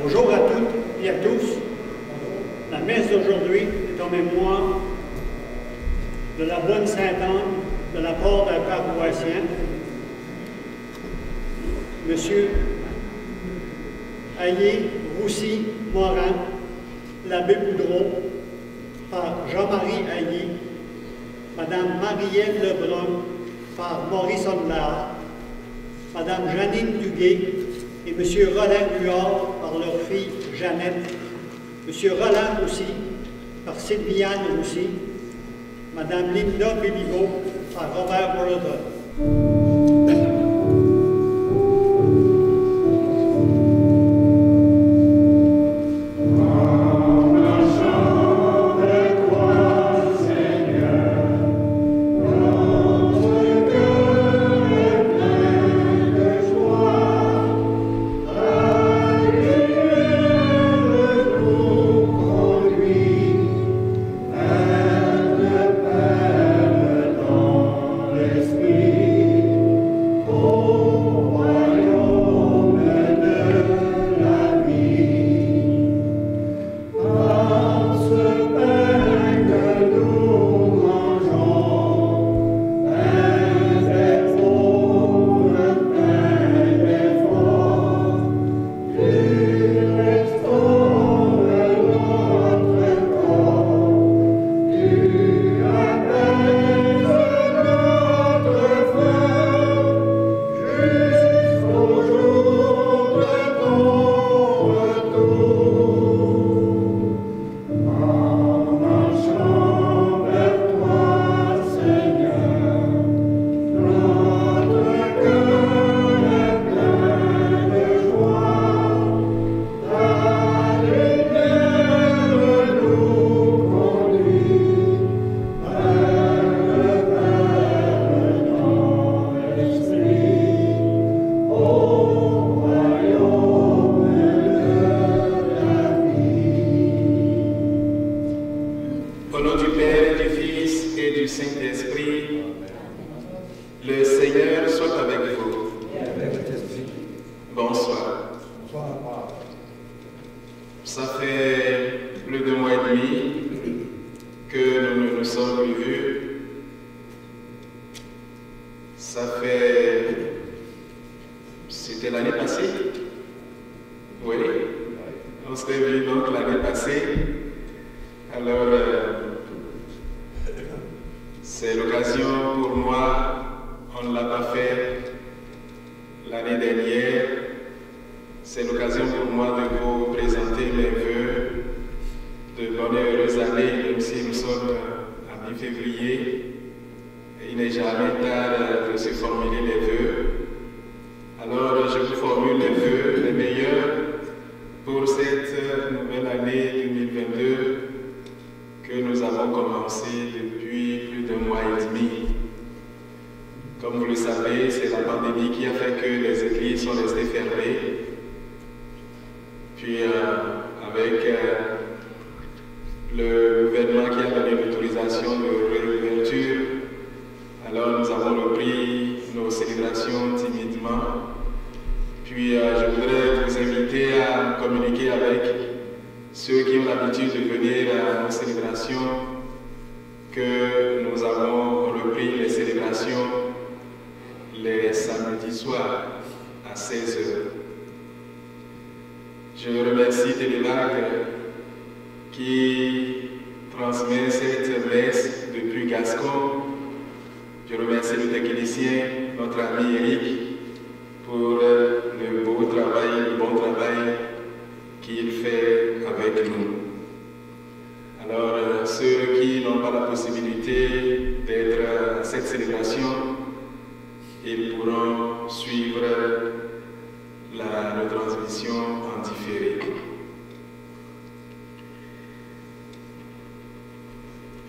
Bonjour à toutes et à tous. La messe d'aujourd'hui est en mémoire de la bonne Sainte-Anne de la part d'un paroissien, Monsieur Aillé Roussy Morin, l'abbé Boudreau, par Jean-Marie Aillé, Madame Marielle Lebrun, par Maurice Ondelard, Madame Janine Duguay et Monsieur Roland Huard par leur fille Jeannette, Monsieur Roland Roussy par Sylviane Roussy, Madame Linda Béliveau par Robert Molotov.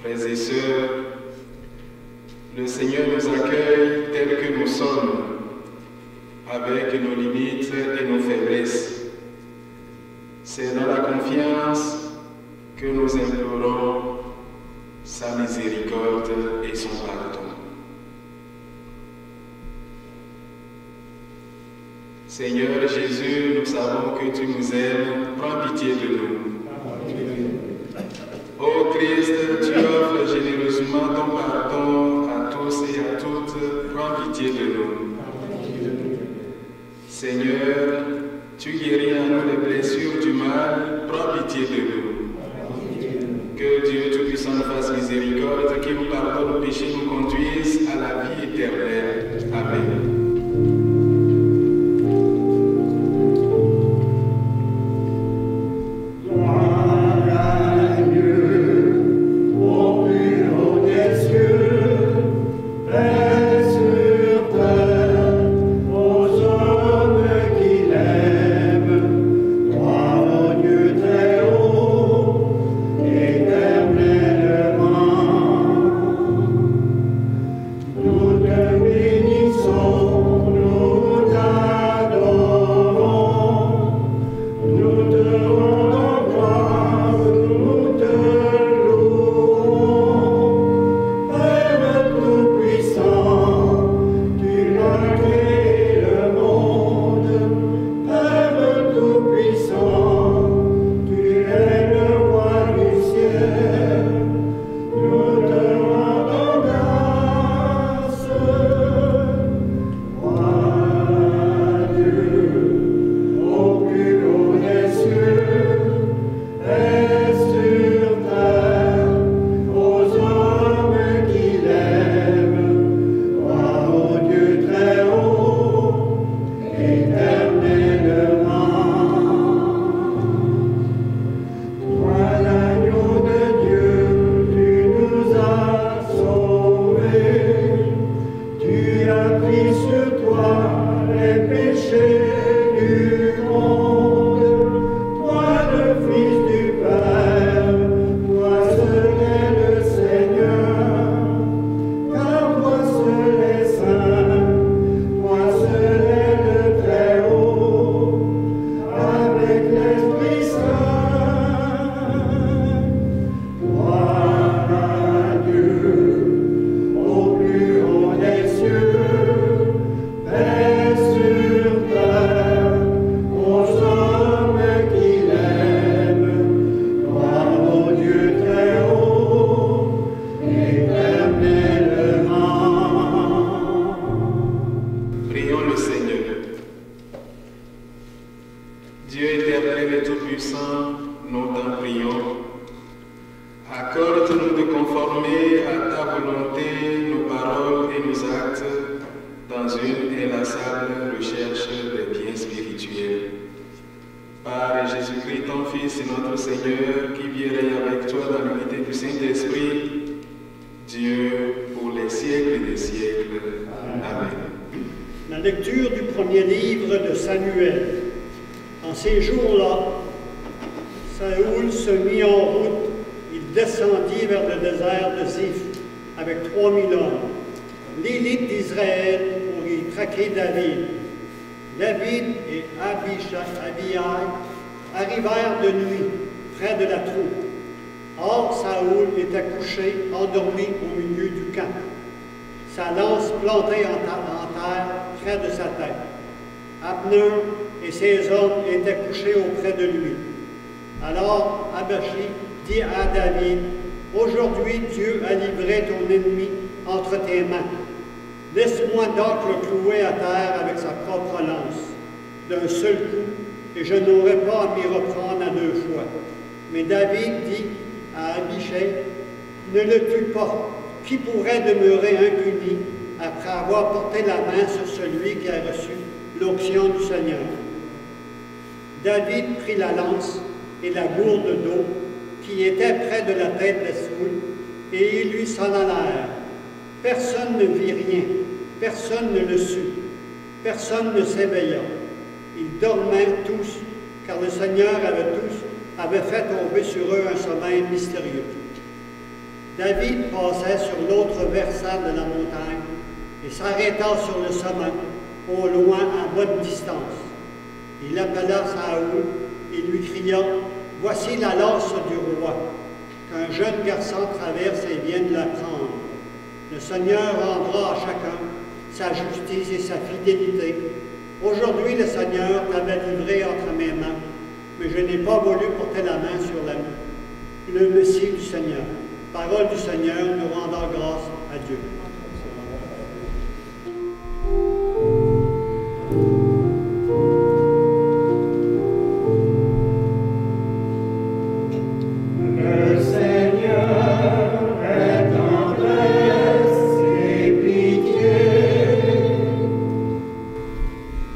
Frères et sœurs, le Seigneur nous accueille tels que nous sommes, avec nos limites et nos faiblesses. C'est dans la confiance que nous implorons sa miséricorde et son pardon. Seigneur Jésus, nous savons que tu nous aimes, prends pitié de nous. Ô Christ, tu offres généreusement ton pardon à tous et à toutes, prends pitié de nous. Seigneur, tu guéris en nous les blessures du mal, prends pitié de nous. Que Dieu Tout-Puissant nous fasse miséricorde, qu'il nous pardonne nos péchés, nous conduise à la vie éternelle. Amen. David et Abishai arrivèrent de nuit près de la troupe. Or, Saoul était couché, endormi au milieu du camp, sa lance plantée en terre près de sa tête. Abner et ses hommes étaient couchés auprès de lui. Alors Abishai dit à David, « Aujourd'hui Dieu a livré ton ennemi entre tes mains. Laisse-moi donc le clouer à terre avec sa propre lance, d'un seul coup, et je n'aurai pas à m'y reprendre à deux fois. » Mais David dit à Abishai, « Ne le tue pas. Qui pourrait demeurer impuni après avoir porté la main sur celui qui a reçu l'onction du Seigneur? » David prit la lance et la gourde d'eau qui était près de la tête de Saoul, et ils lui s'en allèrent. Personne ne vit rien, personne ne le sut, personne ne s'éveilla. Ils dormaient tous, car le Seigneur avait fait tomber sur eux un sommeil mystérieux. David passait sur l'autre versant de la montagne et s'arrêta sur le sommet, au loin, à bonne distance. Il appela Saoul et lui cria, « Voici la lance du roi, qu'un jeune garçon traverse et vient de la prendre. Le Seigneur rendra à chacun sa justice et sa fidélité, Aujourd'hui, le Seigneur t'avait livré entre mes mains, mais je n'ai pas voulu porter la main sur le Messie du Seigneur. Parole du Seigneur, nous rendons grâce à Dieu.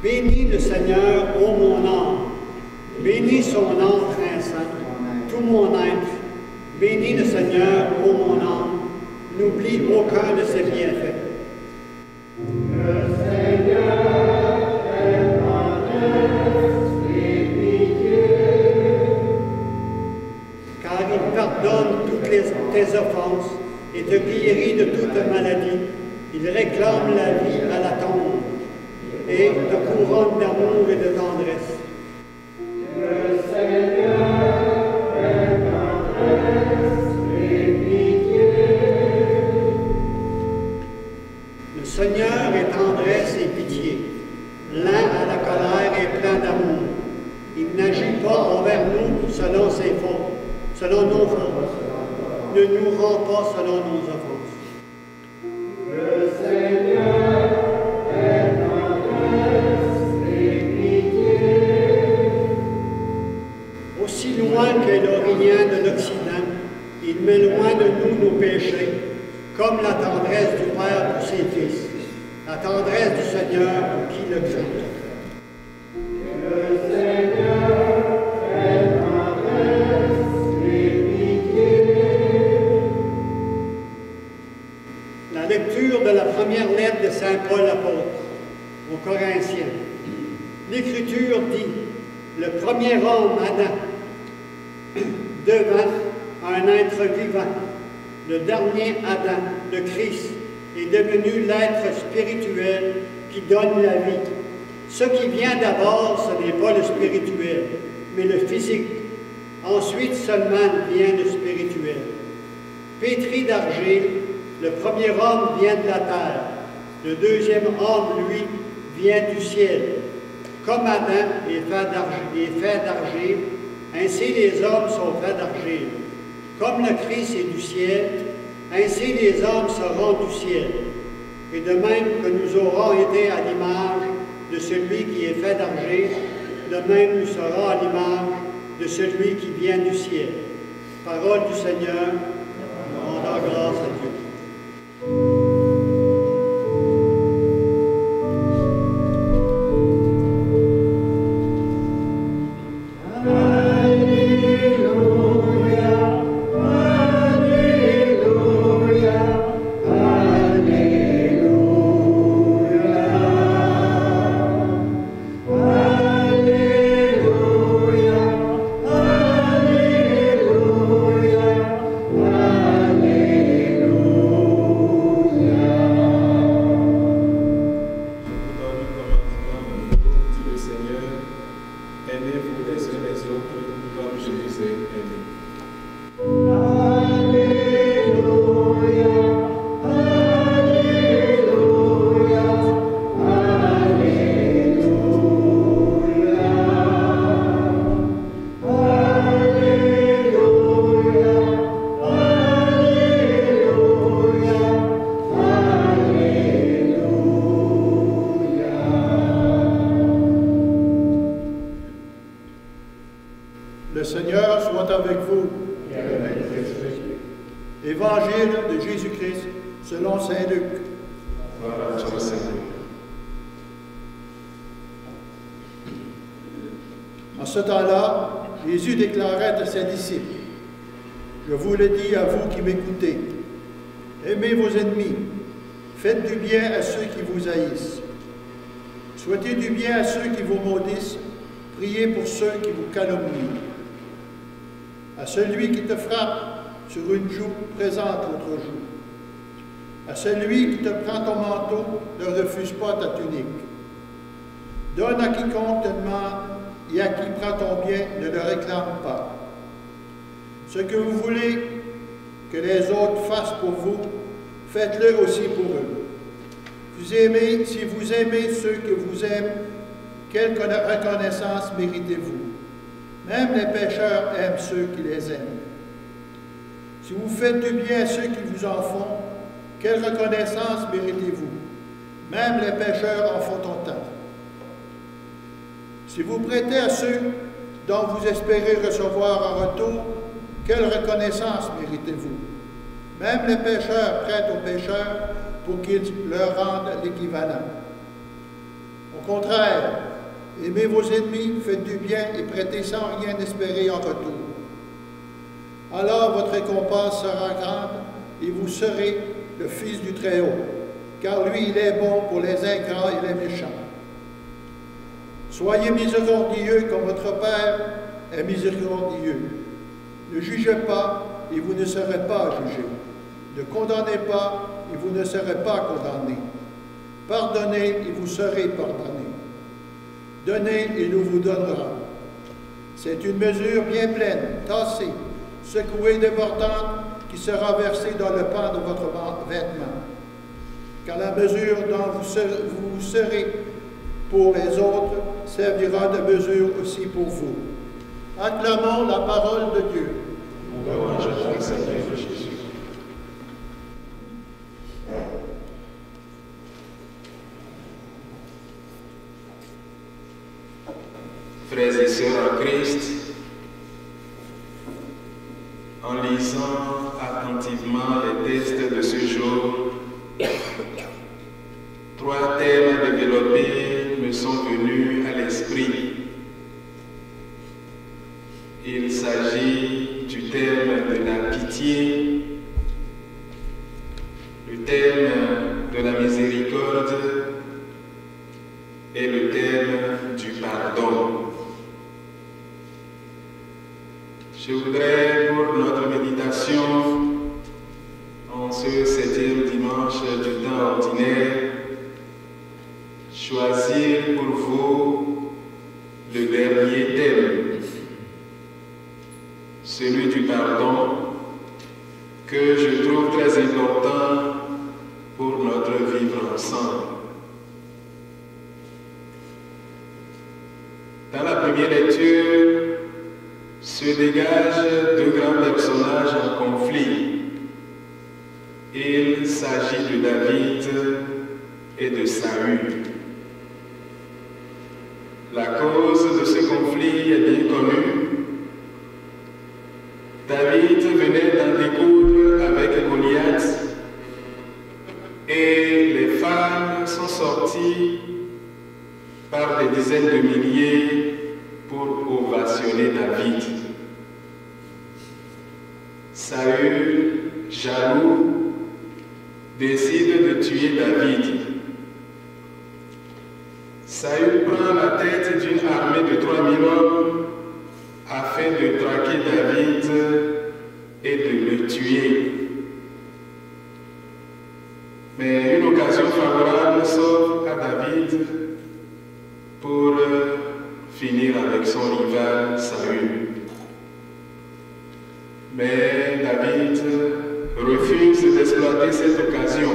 Bénis le Seigneur, ô mon âme, bénis son nom très saint, tout mon être. Bénis le Seigneur, ô mon âme, n'oublie aucun de ses bienfaits. Le Seigneur est tendresse et pitié, car il pardonne toutes tes offenses et te guérit de toute maladie. Il réclame la vie à la tombe et te couronne d'amour et de tendresse. Le Seigneur est tendresse et pitié. Le Seigneur est tendresse et pitié, lent à la colère et plein d'amour. Il n'agit pas envers nous selon ses fautes, selon nos fautes, ne nous rend pas selon nos offenses. Le Seigneur est aussi loin que l'Orient de l'Occident, il met loin de nous nos péchés, comme la tendresse du Père pour ses fils, la tendresse du Seigneur pour qui le craint. Le Seigneur est tendresse et pitié. La lecture de la première lettre de Saint Paul apôtre aux Corinthiens. L'Écriture dit: le premier homme, Adam, devint un être vivant. Le dernier Adam, le Christ, est devenu l'être spirituel qui donne la vie. Ce qui vient d'abord, ce n'est pas le spirituel, mais le physique. Ensuite seulement vient le spirituel. Pétri d'argile, le premier homme vient de la terre. Le deuxième homme, lui, vient du ciel. Comme Adam est fait d'argile, ainsi les hommes sont faits d'argile. Comme le Christ est du ciel, ainsi les hommes seront du ciel. Et de même que nous aurons été à l'image de celui qui est fait d'argile, de même nous serons à l'image de celui qui vient du ciel. Parole du Seigneur, nous rendons grâce à Dieu. Évangile de Jésus-Christ selon saint Luc. En ce temps-là, Jésus déclarait à ses disciples: « Je vous le dis à vous qui m'écoutez, aimez vos ennemis, faites du bien à ceux qui vous haïssent, souhaitez du bien à ceux qui vous maudissent, priez pour ceux qui vous calomnient. À celui qui te frappe sur une joue, présente l'autre joue. À celui qui te prend ton manteau, ne refuse pas ta tunique. Donne à quiconque te demande, et à qui prend ton bien, ne le réclame pas. Ce que vous voulez que les autres fassent pour vous, faites-le aussi pour eux. Si vous aimez ceux que vous aiment, quelle reconnaissance méritez-vous? Même les pécheurs aiment ceux qui les aiment. Si vous faites du bien à ceux qui vous en font, quelle reconnaissance méritez-vous? Même les pécheurs en font autant. Si vous prêtez à ceux dont vous espérez recevoir en retour, quelle reconnaissance méritez-vous? Même les pécheurs prêtent aux pécheurs pour qu'ils leur rendent l'équivalent. Au contraire, aimez vos ennemis, faites du bien et prêtez sans rien espérer en retour. Alors votre récompense sera grande et vous serez le Fils du Très-Haut, car lui, il est bon pour les ingrats et les méchants. Soyez miséricordieux comme votre Père est miséricordieux. Ne jugez pas et vous ne serez pas jugés. Ne condamnez pas et vous ne serez pas condamnés. Pardonnez et vous serez pardonnés. Donnez et nous vous donnerons. C'est une mesure bien pleine, tassée, secouée, débordante, qui sera versée dans le pan de votre vêtement. Car la mesure dont vous serez pour les autres servira de mesure aussi pour vous. Acclamons la parole de Dieu. Louange à toi, Seigneur Jésus. Frères et sœurs en Christ, en lisant attentivement les textes de ce jour, trois thèmes développés me sont venus à l'esprit. Il s'agit du thème de la pitié, le thème de la miséricorde et le thème du pardon. Je voudrais, pour notre méditation, en ce 7e dimanche du temps ordinaire, choisir pour vous le dernier thème, celui du pardon, que je trouve très important pour notre vivre ensemble. Dans la première lecture, se dégagent deux grands personnages en conflit. Il s'agit de David et de Saül. La cause de ce conflit est bien connue. David venait d'en découdre avec Goliath et les femmes sont sorties par des dizaines de milliers pour ovationner David. Saül, jaloux, décide de tuer David. Saül prend la tête d'une armée de 3000 hommes afin de traquer David et de le tuer. Mais une occasion favorable s'offre à David pour finir avec son rival Saül. Mais David refuse d'exploiter cette occasion.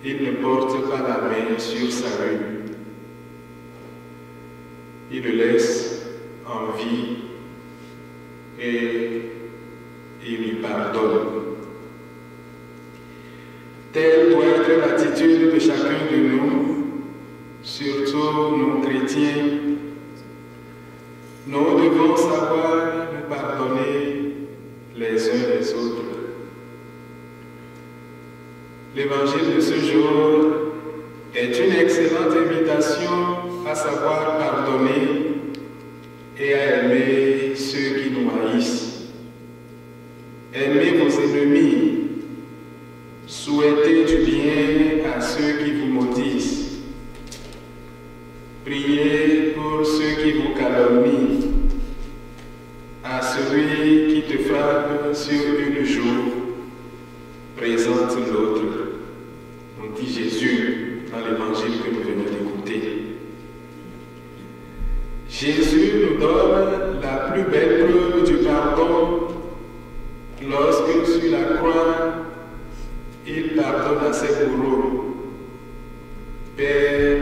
Il ne porte pas la main sur Saül. Il le laisse en vie et il lui pardonne. Telle doit être l'attitude de chacun de nous, surtout nous chrétiens. Nous devons savoir nous pardonner les uns les autres. L'évangile de ce jour est une excellente invitation à savoir pardonner et à aimer ceux qui nous haïssent. Aimez vos ennemis, souhaitez du bien à ceux qui vous maudissent. Priez pour ceux qui vous calomnient. À celui qui te frappe sur une joue, présente l'autre, nous dit Jésus dans l'évangile que nous venons d'écouter. Jésus nous donne la plus belle preuve du pardon lorsque sur la croix, il pardonne à ses bourreaux. Père,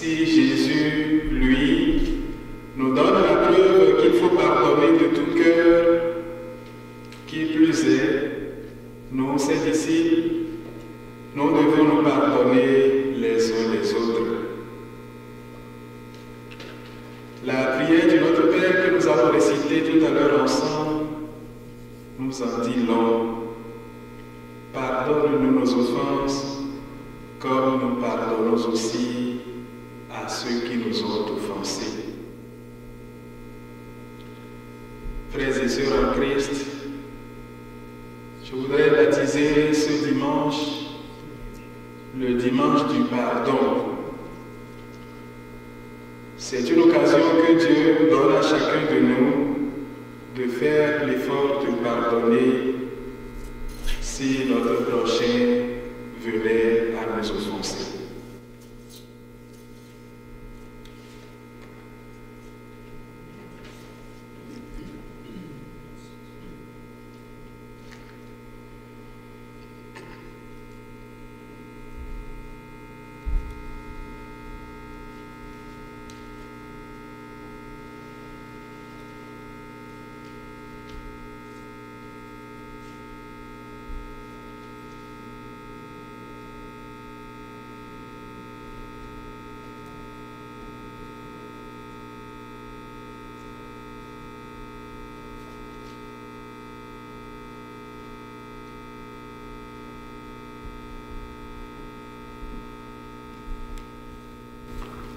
Si Jésus, lui, nous donne la preuve qu'il faut pardonner de tout cœur, qui plus est, nous, ses disciples, nous devons nous pardonner les uns les autres. La prière du Notre Père que nous avons récitée tout à l'heure ensemble nous en dit long. Pardonne-nous nos offenses, comme nous pardonnons aussi à ceux qui nous ont offensés. Frères et sœurs en Christ, je voudrais baptiser ce dimanche le dimanche du pardon. C'est une occasion que Dieu donne à chacun de nous de faire l'effort de pardonner si notre prochain venait à nous offenser.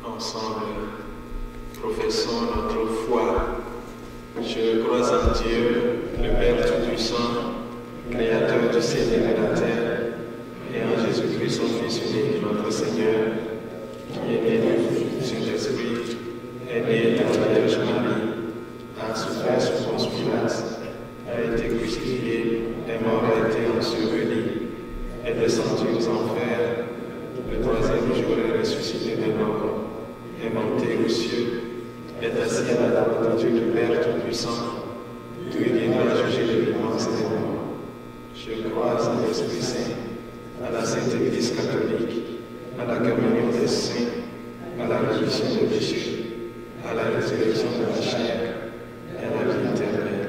Ensemble, professons notre foi. Je crois en Dieu, le Père Tout-Puissant, Créateur du ciel et de la terre, et en Jésus-Christ, son Fils unique, notre Seigneur, qui est né du Saint-Esprit, est né de la Vierge Marie, a souffert sous Ponce Pilate, a été crucifié, est mort, a été enseveli, est descendu aux enfers, le troisième jour est ressuscité des morts, est monté aux cieux, est assis à la droite de Dieu le Père Tout-Puissant, d'où il viendra juger les vivants et les morts. Je crois en l'Esprit Saint, à la Sainte Église catholique, à la communion des saints, à la rémission des péchés, à la résurrection de la chair et à la vie éternelle.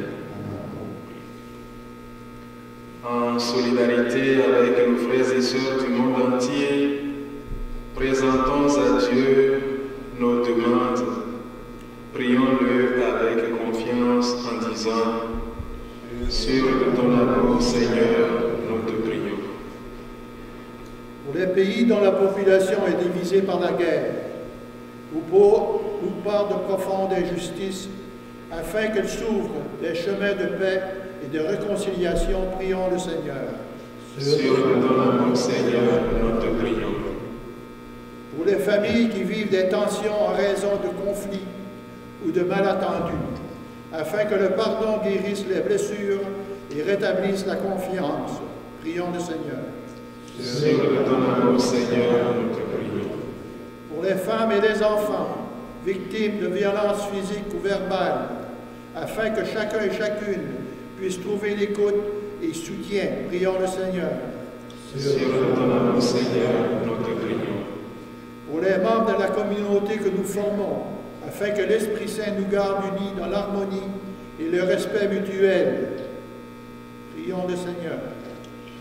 En solidarité avec nos frères et sœurs du monde entier, présentons à Dieu nos demandes, prions-le avec confiance en disant: sur ton amour, Seigneur, nous te prions. Pour les pays dont la population est divisée par la guerre, ou par de profondes injustices, afin qu'elle s'ouvre des chemins de paix et de réconciliation, prions le Seigneur. Sur ton amour, Seigneur, nous te prions. Pour les familles qui vivent des tensions en raison de conflits ou de malentendus, afin que le pardon guérisse les blessures et rétablisse la confiance, prions le Seigneur. Sur ton amour, Seigneur, nous te prions. Pour les femmes et les enfants victimes de violences physiques ou verbales, afin que chacun et chacune puisse trouver l'écoute et soutien, prions le Seigneur. Sur ton amour, Seigneur, nous te prions. Pour les membres de la communauté que nous formons, afin que l'Esprit Saint nous garde unis dans l'harmonie et le respect mutuel, prions le Seigneur.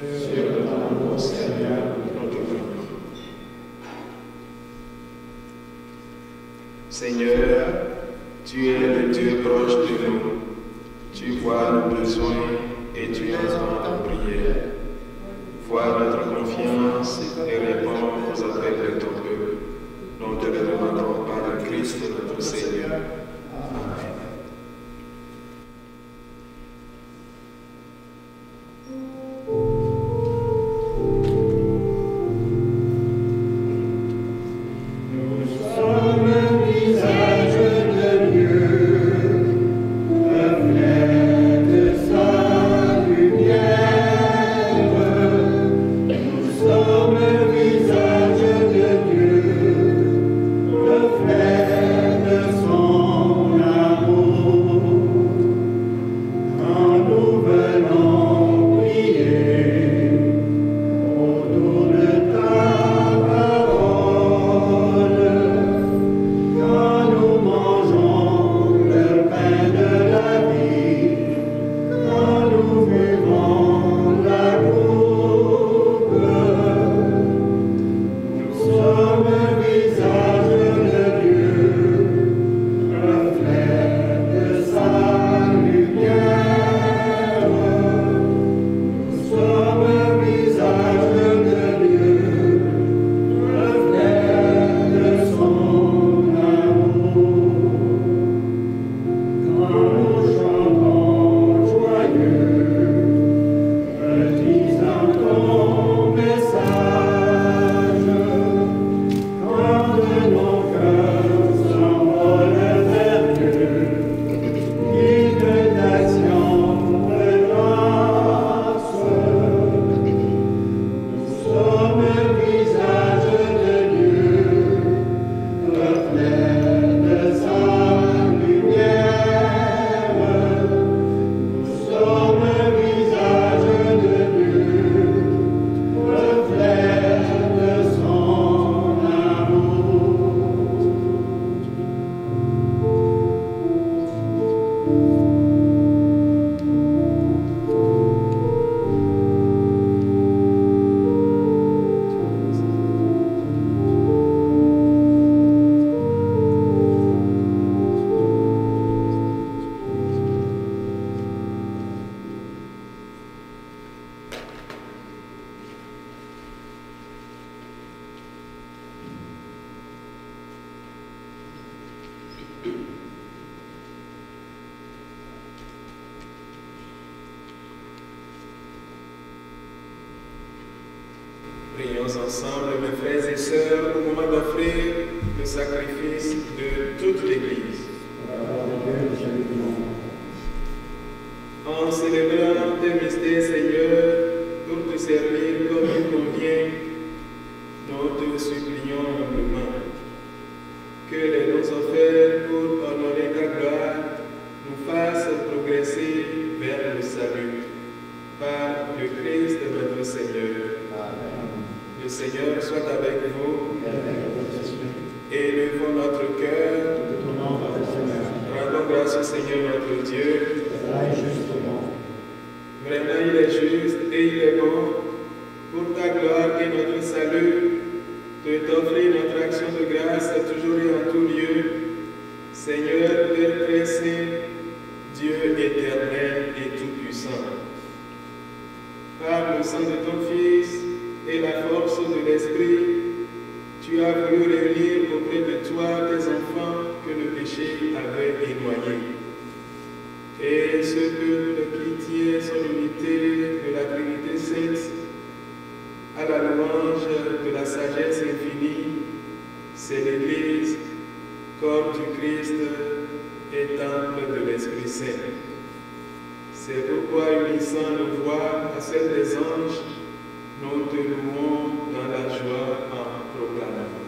Sur ton amour, Seigneur, nous te prions. Seigneur, tu es le Dieu proche de nous. Tu vois nos besoins et tu entends nos prières. Vois notre confiance et réponds aux appels de ton peuple. Nous te le demandons par le Christ notre Seigneur. Amen. Lumière, Prions ensemble, mes frères et sœurs, au moment d'offrir le sacrifice de toute l'Église. En célébrant tes mystères, Seigneur, pour te servir comme il convient, nous te supplions humblement que les dons offerts pour honorer ta gloire nous fassent progresser vers le salut par le Christ notre Seigneur. Amen. Le Seigneur soit avec vous. Élevons notre cœur. Rendons grâce au Seigneur notre Dieu. Vraiment, il est juste et il est bon pour ta gloire et notre salut de t'offrir notre action de grâce toujours et en tout lieu. Seigneur, Père très saint, Dieu éternel et tout-puissant. Par le sang de ton Fils et la force de l'Esprit, tu as voulu réunir auprès de toi tes enfants que le péché avait éloignés. Et ce peuple qui tient son unité de la Trinité sainte à la louange de la sagesse infinie, c'est l'Église, corps du Christ et temple de l'Esprit Saint. C'est pourquoi, unissant nos voix à celles des anges, nous te louons dans la joie en proclamant.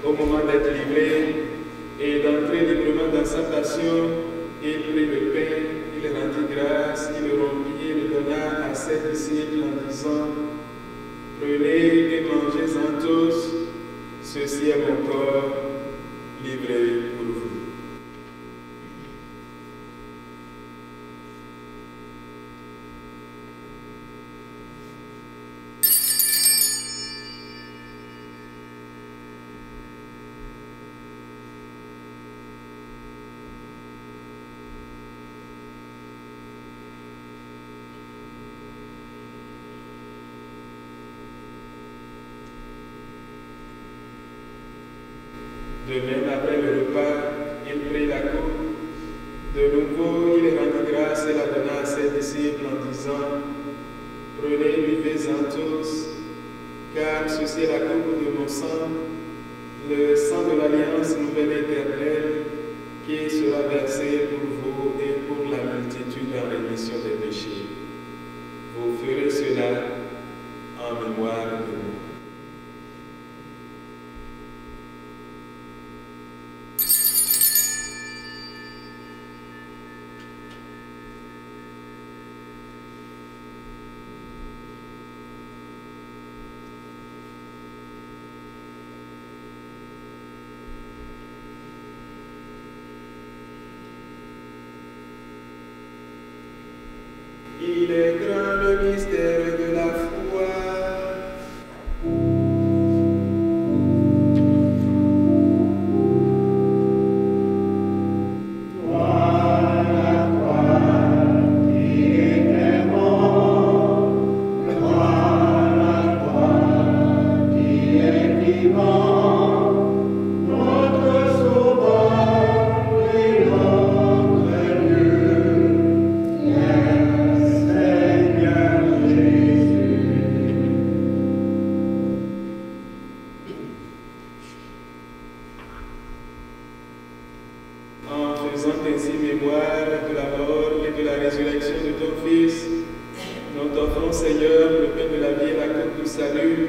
Au moment d'être livré et d'entrer librement dans sa passion, il prit le pain, il rendit grâce, il le rompit et le donna à ses disciples en disant: Prenez et mangez-en tous, ceci est mon corps livré pour vous. De même, après le repas, il prit la coupe. De nouveau, il rendit grâce et la donna à ses disciples en disant: Prenez, buvez-en tous, car ceci est la coupe de mon sang, le sang de l'alliance nouvelle éternelle, qui sera versé pour vous et pour la multitude en rémission des péchés. Vous ferez cela en mémoire de moi. Seigneur, le pain de la vie et la coupe du salut,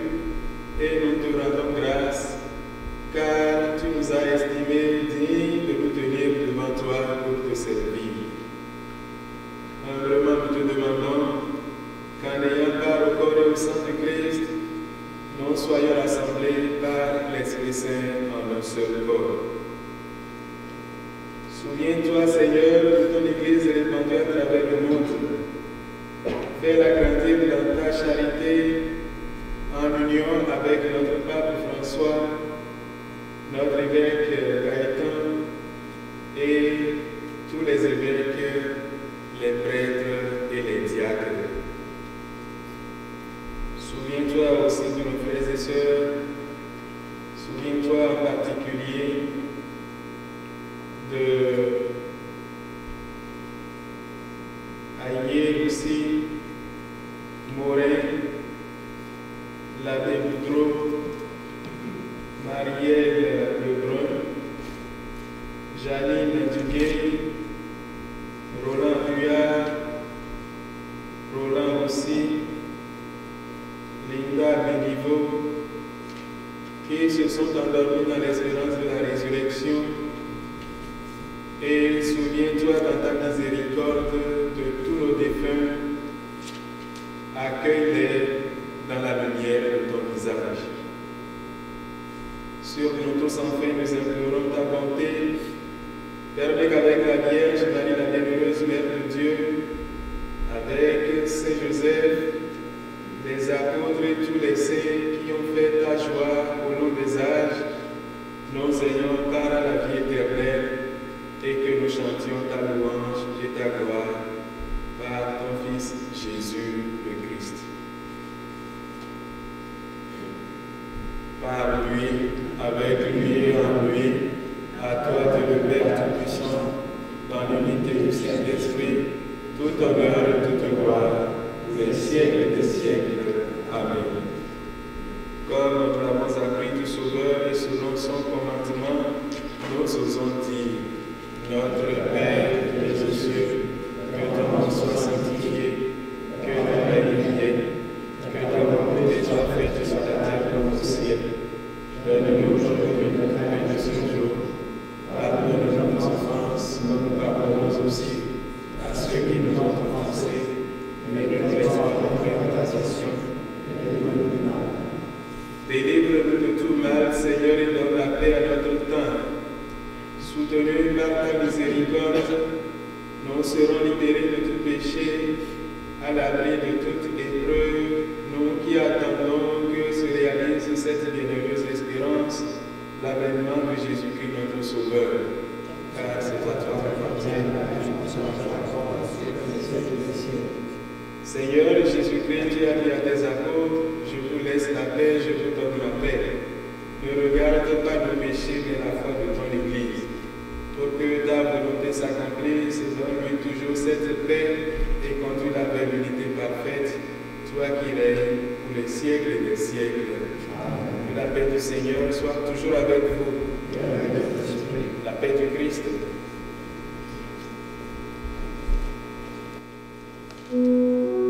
et nous te rendons grâce, car tu nous as estimés dignes de nous tenir devant toi pour te servir. Humblement, nous te demandons qu'en ayant part au corps et au sang de Christ, nous soyons rassemblés par l'Esprit Saint en un seul corps. Souviens-toi, Seigneur, de ton Église répandue à travers le monde. Fais-la grandir dans ta charité en union avec notre pape François, notre évêque Gaëtan et tous les évêques, les prêtres et les diacres. Souviens-toi aussi de nos frères et sœurs. Souviens-toi en particulier de Aïe aussi, Morin, l'abbé Boudreau, Marielle Lebrun, Janine Duguay, Roland Huyard, Roland aussi, Linda Béniveau, qui se sont endormis dans l'espérance de la résurrection. Et souviens-toi dans ta miséricorde de tous nos défunts, accueille-les dans la lumière de ton visage. Sur nous tous enfin, nous implorons ta bonté. Permets qu'avec la Vierge Marie, la bienheureuse Mère de Dieu, avec Saint Joseph, les apôtres et tous les saints qui ont fait ta joie au long des âges, nous ayons part à la vie éternelle et que nous chantions ta louange et ta gloire par ton Fils Jésus le Christ. Par lui, avec lui et en lui, à toi Dieu le Père Tout-Puissant, dans l'unité du Saint-Esprit, tout honneur et toute gloire, pour les siècles des siècles. Amen. Comme nous l'avons appris du Sauveur et selon son commandement, nous osons dire: Notre Père qui es aux cieux, que ton nom soit sanctifié, que ton règne vienne, que ta volonté soit faite sur la terre comme au ciel. Donne-nous aujourd'hui notre pain de ce jour. Pardonne-nous nos offenses, comme nous pardonnons aussi à ceux qui nous ont offensés, mais ne nous laisse pas entrer en tentation. Délivre-nous de tout mal, Seigneur, et donne la paix à notre temps. Soutenus par ta miséricorde, nous serons libérés de tout péché, à l'abri de toute épreuve, nous qui attendons que se réalise cette bienheureuse espérance, l'avènement de Jésus-Christ notre Sauveur. Car c'est à toi qu'appartient Seigneur Jésus-Christ, tu as dit à tes apôtres: je vous laisse la paix, je vous donne la paix. Ne regarde pas nos péchés, mais la foi de ton Église. Pour que ta volonté s'accomplisse, donne-lui toujours cette paix et conduis la vers l'unité parfaite, toi qui règnes pour les siècles et des siècles. Que la paix du Seigneur soit toujours avec vous. La paix du Christ. Amen.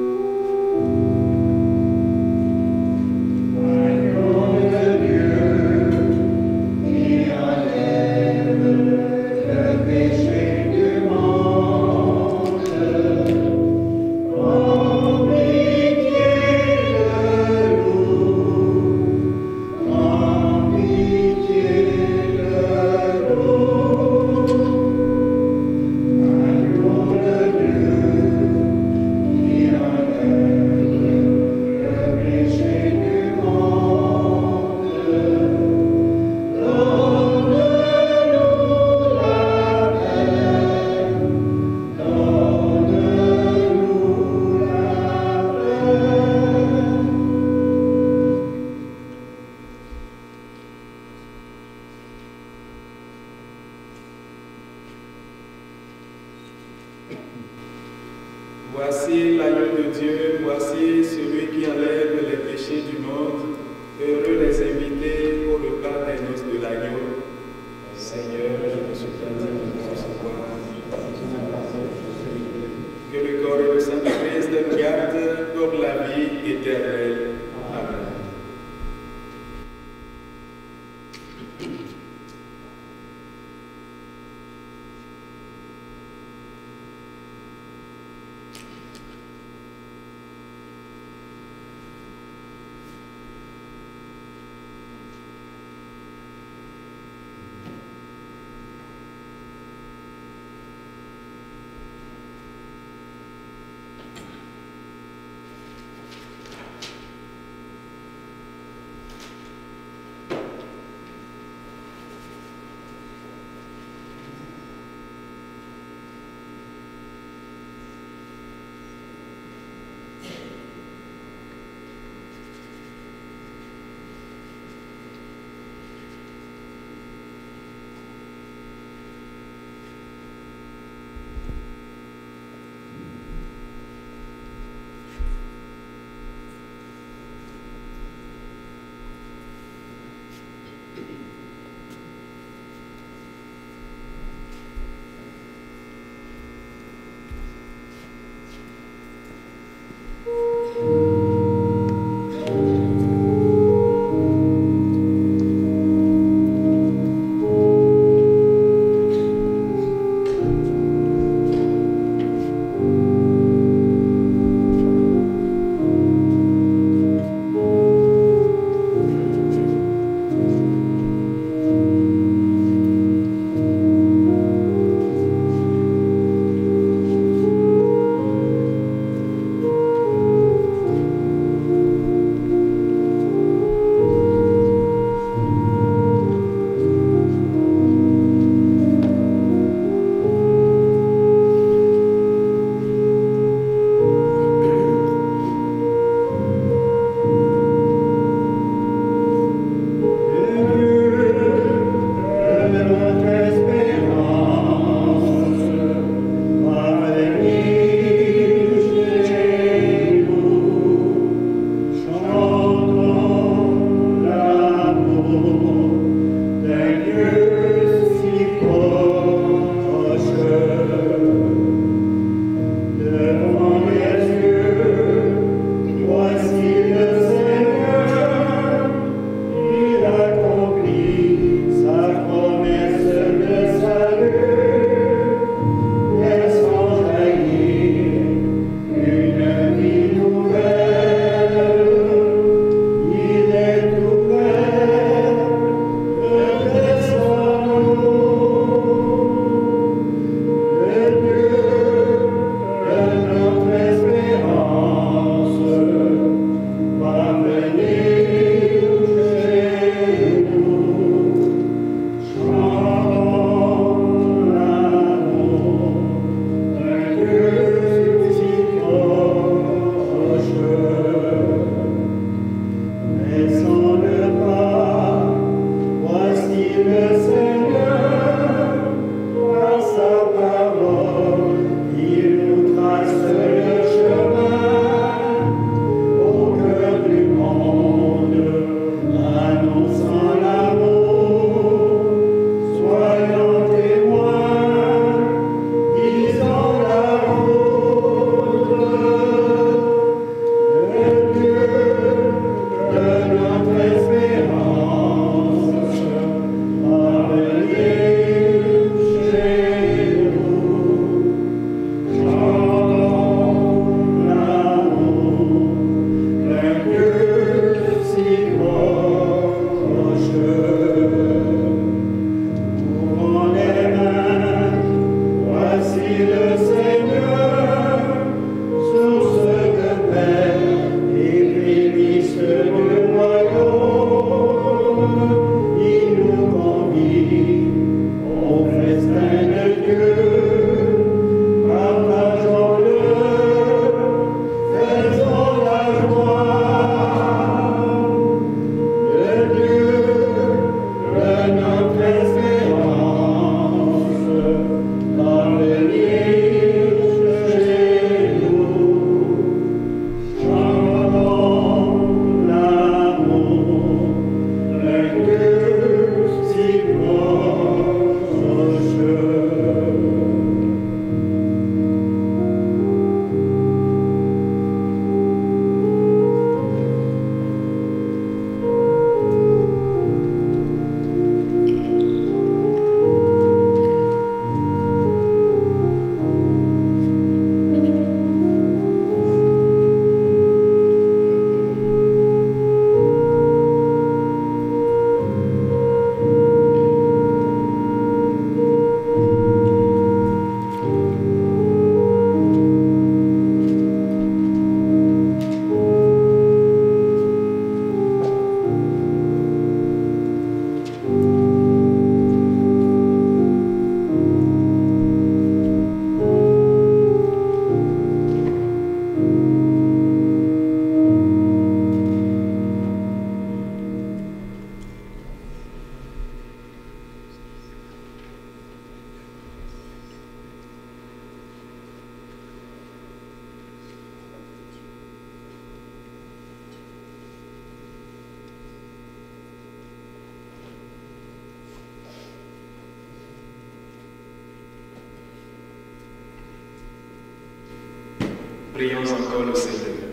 Prions encore le Seigneur.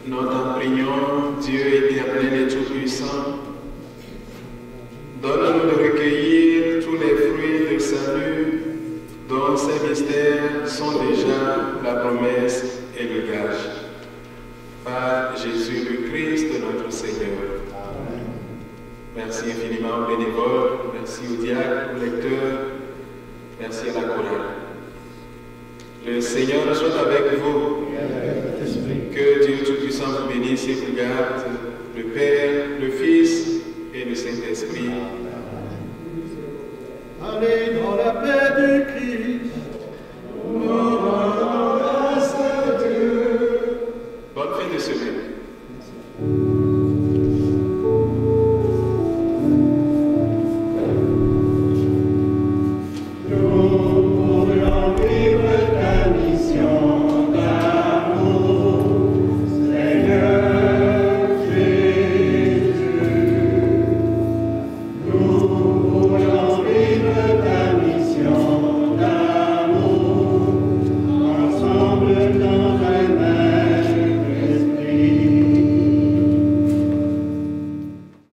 Nous t'en prions, Dieu éternel et tout-puissant, donne-nous de recueillir tous les fruits du salut dont ces mystères sont déjà la promesse et le gage. Par Jésus le Christ, notre Seigneur. Amen. Merci infiniment aux bénévoles, merci aux diacres, aux lecteurs, merci à la chorale. Le Seigneur soit avec vous. Que Dieu Tout-Puissant vous bénisse et vous garde, le Père, le Fils et le Saint-Esprit. Allez dans la paix du Christ.